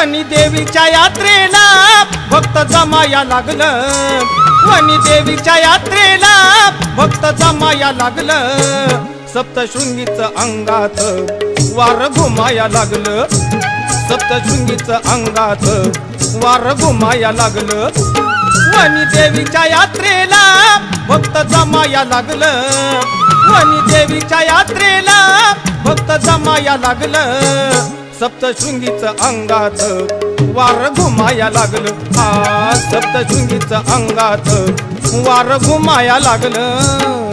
वनी देवीच्या यात्रेला भक्त जमाया लागलं, वनी देवीच्या यात्रेला भक्त जमाया लागलं, सप्तशृंगीचं अंगात वार घुमाया लागलं, सप्तशृंगीचं अंगात वार घुमाया लागलं, वनी देवीच्या यात्रेला भक्त जमाया लागलं, वनी देवीच्या यात्रेला भक्त जमाया लागलं, सप्तशृंगीचं अंगात वार घुमाया लागलं, सप्तशृंगीचं अंगात वार घुमाया लागलं।